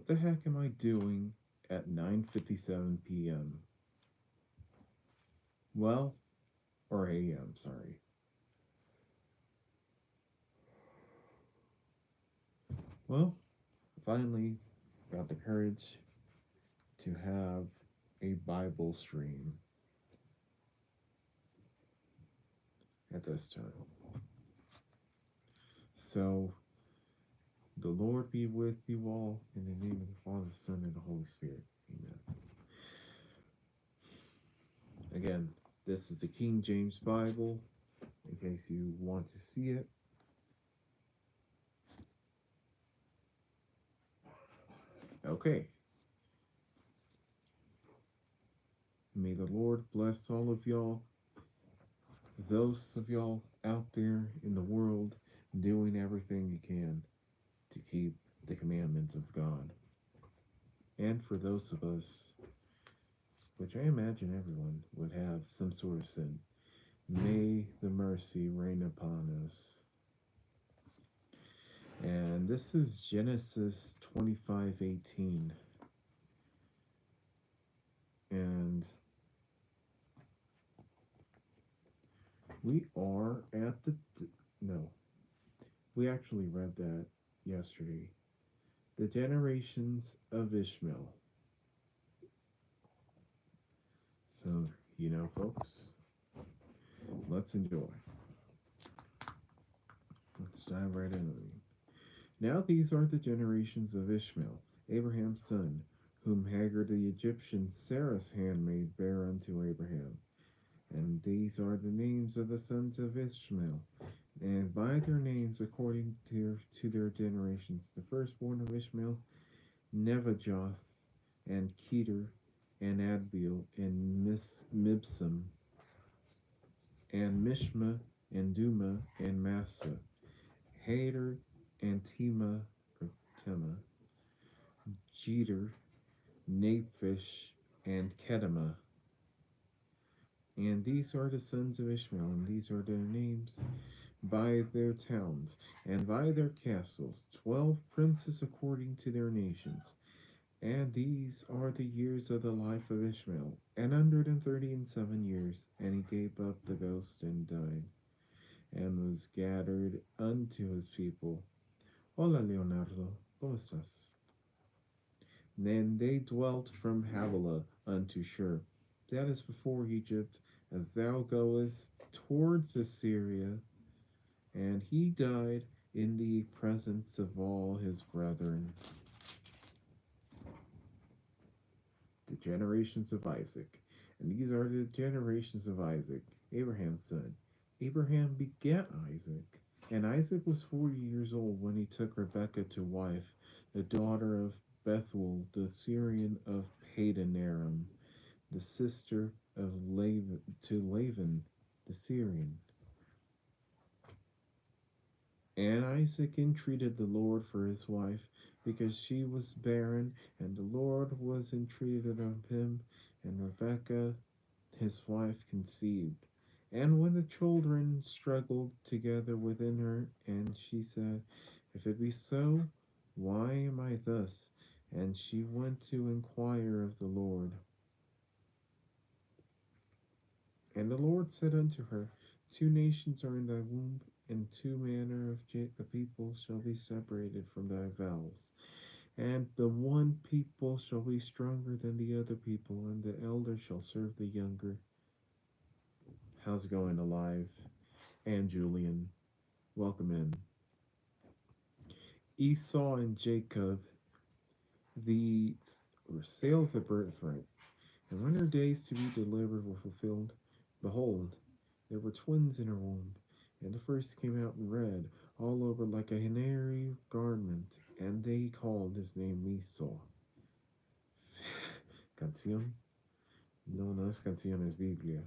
What the heck am I doing at 9:57 p.m.? Well, or a.m., sorry. Well, finally got the courage to have a Bible stream at this time. So, the Lord be with you all in the name of the Father, Son, and the Holy Spirit. Amen. Again, this is the King James Bible, in case you want to see it. Okay. May the Lord bless all of y'all, those of y'all out there in the world doing everything you can to keep the commandments of God. And for those of us, which I imagine everyone would have some sort of sin, may the mercy reign upon us. And this is Genesis 25:18. And we are at the no. We actually read that yesterday. The generations of Ishmael. So, folks, let's enjoy. Let's dive right into it. Now these are the generations of Ishmael, Abraham's son, whom Hagar the Egyptian, Sarah's handmaid, bare unto Abraham. And these are the names of the sons of Ishmael, and by their names according to their generations. The firstborn of Ishmael, Nebajoth, and Keter, and Adbeel, and Mibsam, and Mishma, and Duma, and Massa, Hader, and Tema, Jeter, Naphish, and Kedema. And these are the sons of Ishmael, and these are their names by their towns, and by their castles, 12 princes according to their nations. And these are the years of the life of Ishmael, 137 years. And he gave up the ghost and died, and was gathered unto his people. Hola, Leonardo, ¿cómo estás? Then they dwelt from Havilah unto Shur, that is before Egypt, as thou goest towards Assyria. And he died in the presence of all his brethren. The generations of Isaac. And these are the generations of Isaac, Abraham's son. Abraham begat Isaac. And Isaac was 40 years old when he took Rebekah to wife, the daughter of Bethuel, the Syrian of Padan Aram, the sister of Laban, the Syrian. And Isaac entreated the Lord for his wife, because she was barren, and the Lord was entreated of him, and Rebekah his wife conceived. And when the children struggled together within her, and she said, If it be so, why am I thus? And she went to inquire of the Lord. And the Lord said unto her, Two nations are in thy womb, and two manner of the people shall be separated from thy bowels. And the one people shall be stronger than the other people, and the elder shall serve the younger. How's it going, Alive? And Julian, welcome in. Esau and Jacob, the sale of the birthright. And when her days to be delivered were fulfilled, behold, there were twins in her womb. And the first came out red, all over like a hairy garment, and they called his name Esau. Canción. No es canción, es Biblia.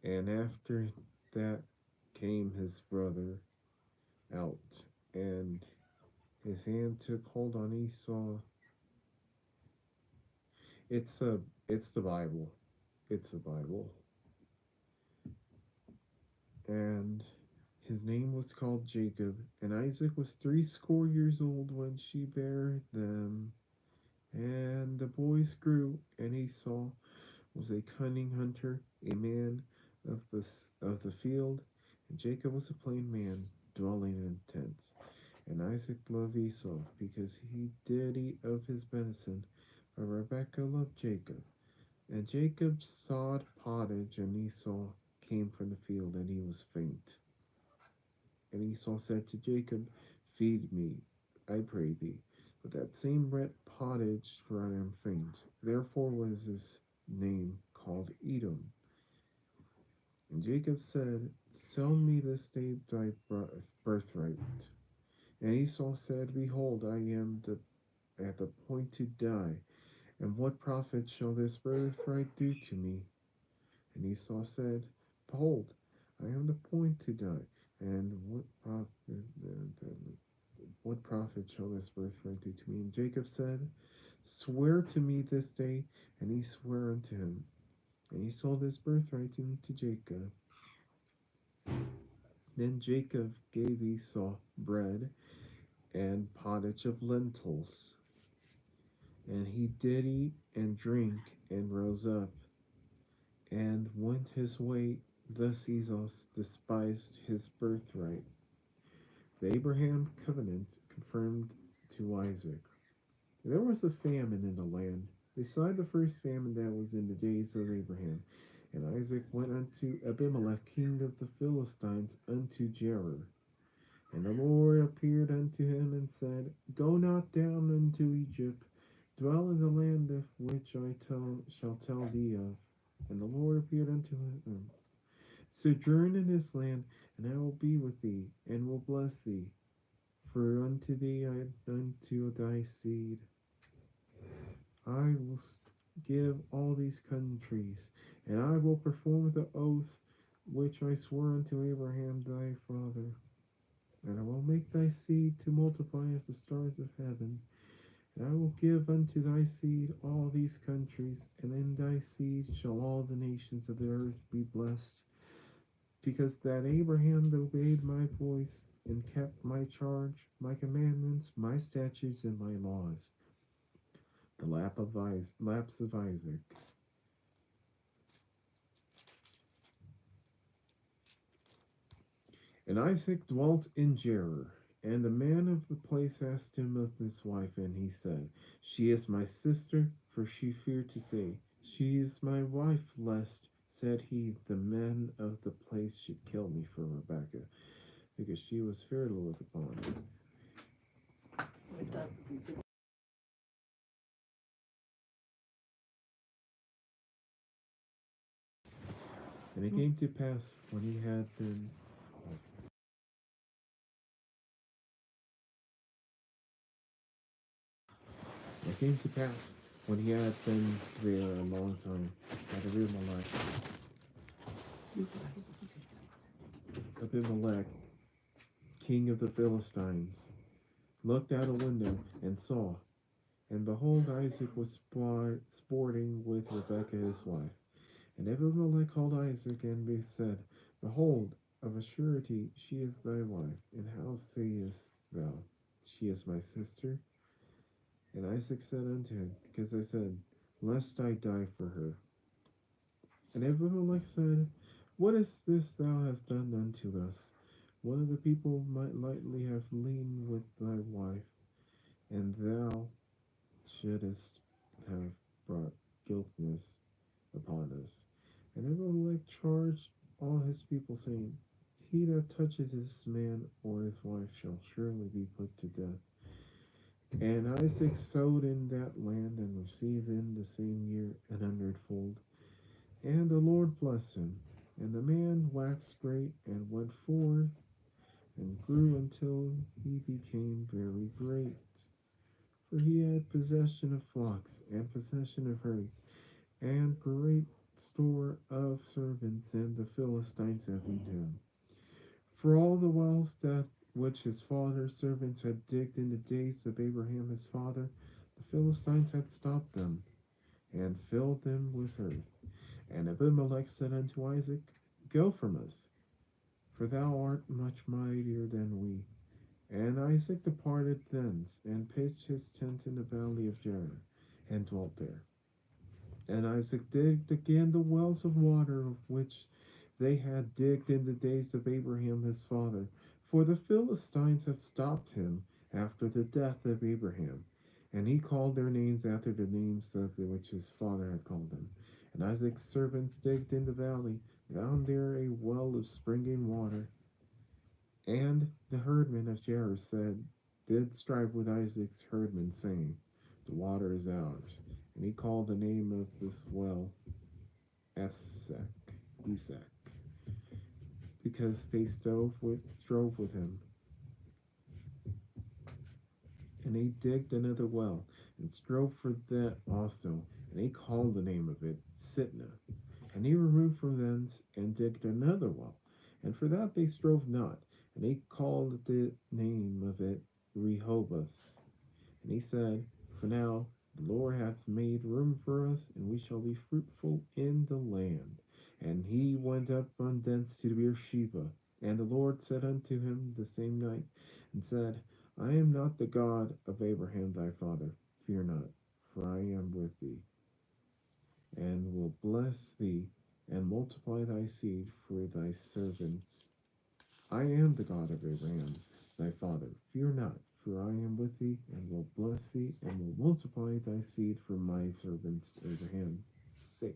And after that came his brother out, and his hand took hold on Esau. It's the Bible. It's the Bible. And His name was called Jacob, and Isaac was 60 years old when she bare them. And the boys grew, and Esau was a cunning hunter, a man of the field, and Jacob was a plain man, dwelling in tents. And Isaac loved Esau, because he did eat of his venison, but Rebekah loved Jacob. And Jacob sawed pottage, and Esau came from the field, and he was faint. And Esau said to Jacob, Feed me, I pray thee, with that same red pottage, for I am faint. Therefore was his name called Edom. And Jacob said, Sell me this day thy birthright. And Esau said, Behold, I am at the point to die, and what profit shall this birthright do to me? And Esau said, Behold, I am the point to die, and what profit shall this birthright do to me? And Jacob said, Swear to me this day. And he sware unto him. And he sold his birthright unto Jacob. Then Jacob gave Esau bread and pottage of lentils. And he did eat and drink, and rose up, and went his way. Thus Esau despised his birthright. The Abraham covenant confirmed to Isaac. There was a famine in the land, beside the first famine that was in the days of Abraham. And Isaac went unto Abimelech king of the Philistines unto Gerar. And the Lord appeared unto him and said, Go not down unto Egypt, dwell in the land of which shall tell thee of. And the Lord appeared unto him, Sojourn in this land, and I will be with thee, and will bless thee. For unto thee and unto thy seed I will give all these countries, and I will perform the oath which I swore unto Abraham thy father. And I will make thy seed to multiply as the stars of heaven. And I will give unto thy seed all these countries, and in thy seed shall all the nations of the earth be blessed. Because that Abraham obeyed my voice, and kept my charge, my commandments, my statutes, and my laws. The Lapse of Isaac. And Isaac dwelt in Gerar. And the man of the place asked him of his wife, and he said, She is my sister, for she feared to say, She is my wife, lest, said he, the men of the place should kill me for Rebekah, because she was fair to look upon. And it came to pass when he had been It came to pass when he had been there a long time that Abimelech, king of the Philistines, looked out a window and saw, and behold, Isaac was sporting with Rebekah his wife. And Abimelech called Isaac and said, Behold, of a surety she is thy wife. And how sayest thou, She is my sister? And Isaac said unto him, Because I said, Lest I die for her. And Abimelech said, What is this thou hast done unto us? One of the people might lightly have leaned with thy wife, and thou shouldest have brought guiltness upon us. And Abimelech charged all his people, saying, He that touches this man or his wife shall surely be put to death. And Isaac sowed in that land, and received in the same year 100-fold. And the Lord blessed him. And the man waxed great, and went forth, and grew until he became very great. For he had possession of flocks, and possession of herds, and great store of servants, and the Philistines envied him. For all the wells that which his father's servants had digged in the days of Abraham his father, the Philistines had stopped them, and filled them with earth. And Abimelech said unto Isaac, Go from us, for thou art much mightier than we. And Isaac departed thence, and pitched his tent in the valley of Gerar, and dwelt there. And Isaac digged again the wells of water which they had digged in the days of Abraham his father, for the Philistines have stopped him after the death of Abraham. And he called their names after the names of which his father had called them. And Isaac's servants digged in the valley, found there a well of springing water. And the herdmen of Gerar did strive with Isaac's herdmen, saying, the water is ours. And he called the name of this well Esek, because they strove with him. And he digged another well, and strove for that also, and he called the name of it Sitnah. And he removed from thence, and digged another well, and for that they strove not, and he called the name of it Rehoboth. And he said, for now the Lord hath made room for us, and we shall be fruitful in the land. And he went up from thence to Beersheba. And the Lord said unto him the same night, and said, I am not the God of Abraham thy father. Fear not, for I am with thee, and will bless thee, and multiply thy seed for thy servants. I am the God of Abraham thy father. Fear not, for I am with thee, and will bless thee, and will multiply thy seed for my servants Abraham's sake.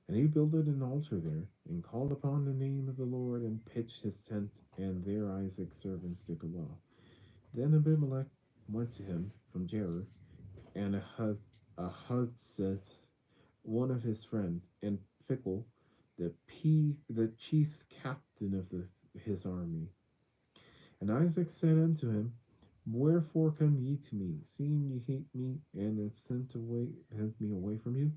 And he builded an altar there, and called upon the name of the Lord, and pitched his tent, and there Isaac's servants dug a well. Then Abimelech went to him from Gerar, and Ahuzzath, one of his friends, and Phicol, the chief captain of his army. And Isaac said unto him, wherefore come ye to me, seeing ye hate me, and have sent me away from you?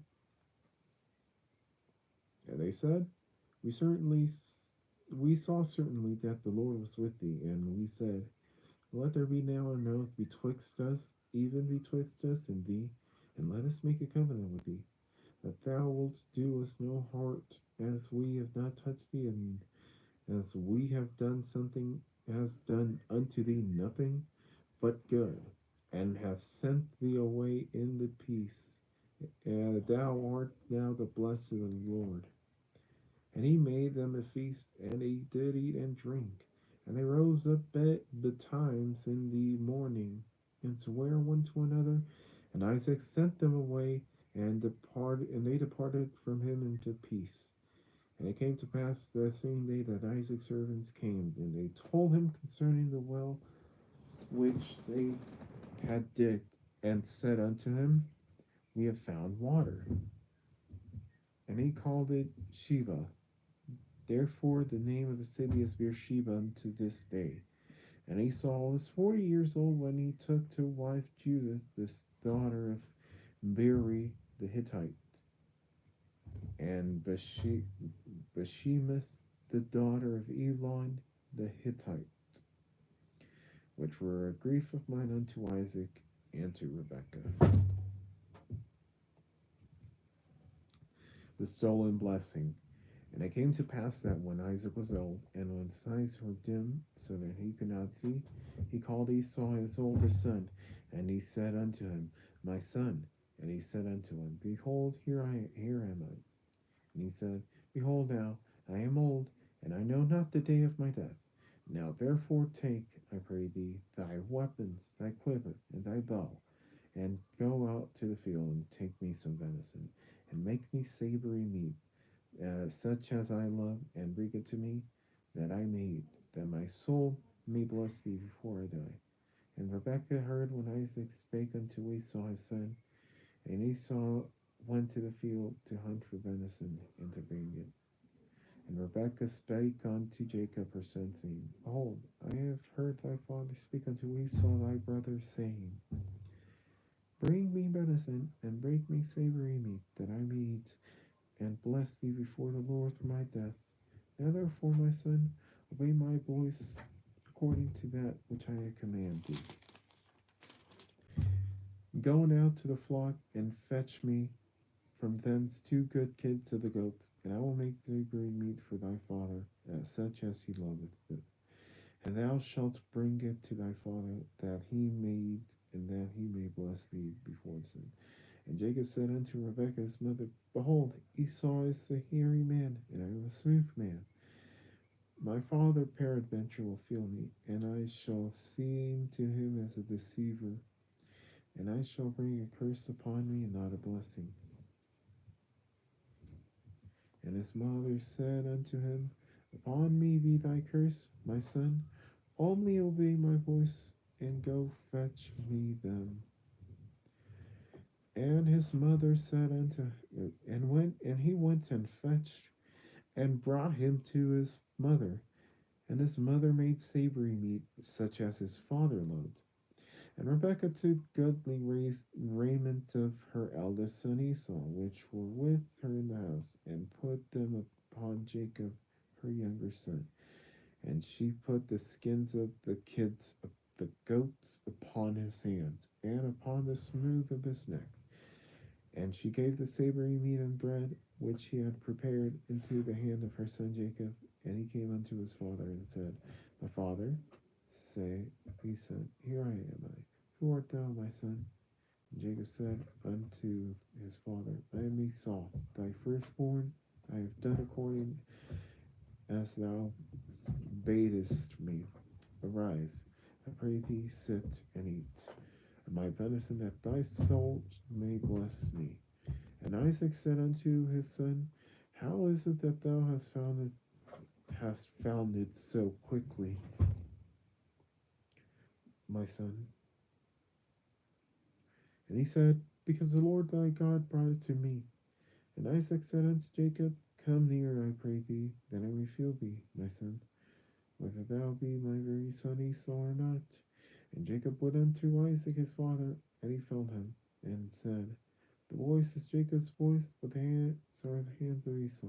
And they said, we saw certainly that the Lord was with thee, and we said, let there be now an oath betwixt us, even betwixt us and thee, and let us make a covenant with thee, that thou wilt do us no hurt, as we have not touched thee, and as we have done something, has done unto thee nothing but good, and have sent thee away in the peace. Thou art now the blessed of the Lord. And he made them a feast, and they did eat and drink. And they rose up betimes in the morning, and sware one to another. And Isaac sent them away, and they departed from him into peace. And it came to pass the same day that Isaac's servants came, and they told him concerning the well which they had digged, and said unto him, we have found water. And he called it Sheba. Therefore the name of the city is Beersheba unto this day. And Esau was 40 years old when he took to wife Judith, this daughter of Beeri the Hittite, and Bashemath, the daughter of Elon the Hittite, which were a grief of mine unto Isaac and to Rebekah. The stolen blessing. And it came to pass that when Isaac was old, and when his eyes were dim, so that he could not see, he called Esau his oldest son, and he said unto him, my son. And he said unto him, behold, here am I. And he said, behold now, I am old, and I know not the day of my death. Now therefore take, I pray thee, thy weapons, thy quiver, and thy bow, and go out to the field, and take me some venison, and make me savory meat, such as I love, and bring it to me, that I may eat, that my soul may bless thee before I die. And Rebekah heard when Isaac spake unto Esau his son, and Esau went to the field to hunt for venison, and to bring it. And Rebekah spake unto Jacob her son, saying, behold, I have heard thy father speak unto Esau thy brother, saying, bring me venison, and bring me savory meat, that I may eat, and bless thee before the Lord for my death. Now therefore, my son, obey my voice according to that which I command thee. Go now to the flock, and fetch me from thence 2 good kids of the goats, and I will make thee bring meat for thy father, such as he loveth it. And thou shalt bring it to thy father, that he may eat, and that he may bless thee before his son. And Jacob said unto Rebekah his mother, Behold, Esau is a hairy man, and I am a smooth man. My father peradventure will feel me, and I shall seem to him as a deceiver, and I shall bring a curse upon me, and not a blessing. And his mother said unto him, Upon me be thy curse, my son. Only obey my voice, and go fetch me them. And his mother said unto him, and he went and fetched, and brought him to his mother. And his mother made savory meat, such as his father loved. And Rebekah took goodly raiment of her eldest son Esau, which were with her in the house, and put them upon Jacob, her younger son. And she put the skins of the kids of the goats upon his hands, and upon the smooth of his neck. And she gave the savory meat and bread, which he had prepared, into the hand of her son Jacob. And he came unto his father, and said, My father. He said, Here I am. Who art thou, my son? And Jacob said unto his father, I am Esau, thy firstborn. I have done according as thou badest me. Arise, I pray thee, sit and eat my venison, that thy soul may bless me. And Isaac said unto his son, How is it that thou hast found it so quickly, my son? And he said, Because the Lord thy God brought it to me. And Isaac said unto Jacob, Come near, I pray thee, that I may feel thee, my son, whether thou be my very son Esau or not. And Jacob went unto Isaac his father, and he felt him, and said, The voice is Jacob's voice, but the hands are the hands of Esau.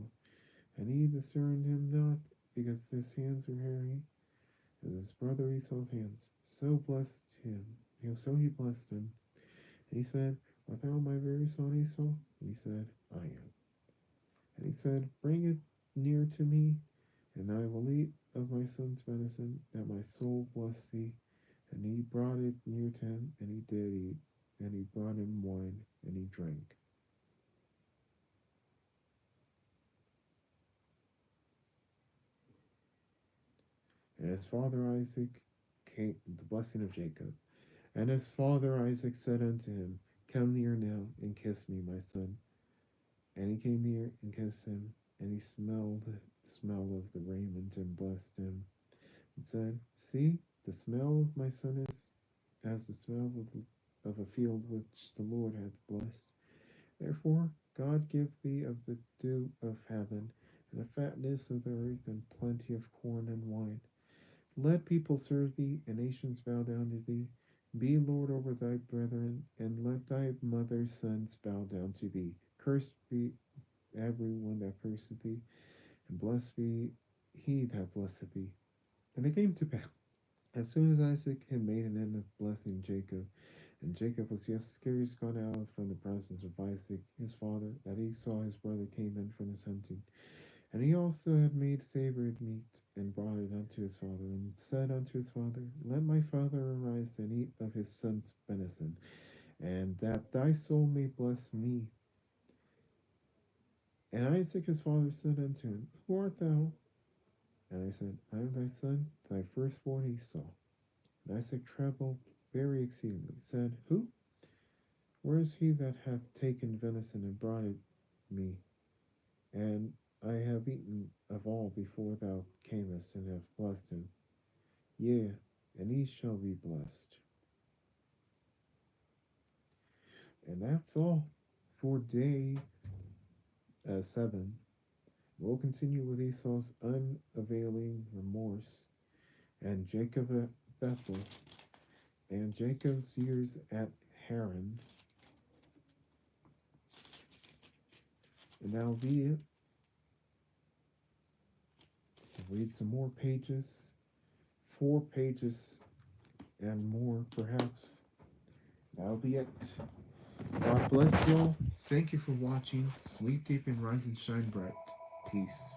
And he discerned him not, because his hands were hairy, as his brother Esau's hands. So he blessed him. And he said, Art thou my very son Esau? And he said, I am. And he said, Bring it near to me, and I will eat of my son's venison, that my soul bless thee. And he brought it near to him, and he did eat. And he brought him wine, and he drank. And his father Isaac came, the blessing of Jacob. And his father Isaac said unto him, Come near now, and kiss me, my son. And he came near and kissed him, and he smelled the smell of the raiment, and blessed him, and said, See, the smell of my son is as the smell of a field which the Lord hath blessed. Therefore God give thee of the dew of heaven, and the fatness of the earth, and plenty of corn and wine. Let people serve thee, and nations bow down to thee. Be Lord over thy brethren, and let thy mother's sons bow down to thee. Cursed be every one that curseth thee, and blessed be he that blesseth thee. And it came to pass, as soon as Isaac had made an end of blessing Jacob, and Jacob was yet scarce gone out from the presence of Isaac his father, that Esau his brother came in from his hunting. And he also had made savory meat, and brought it unto his father, and said unto his father, Let my father arise and eat of his son's venison, and that thy soul may bless me. And Isaac his father said unto him, Who art thou? And I said, I am thy son, thy firstborn Esau. And Isaac trembled very exceedingly, said, Who? Where is he that hath taken venison and brought it me? And I have eaten of all before thou camest, and have blessed him. Yea, and he shall be blessed. And that's all for day 7. We'll continue with Esau's unavailing remorse, and Jacob at Bethel, and Jacob's years at Haran. And that'll be it. We'll read some more pages, 4 pages and more perhaps. That'll be it. God bless you all. Thank you for watching. Sleep deep and rise and shine bright. Peace.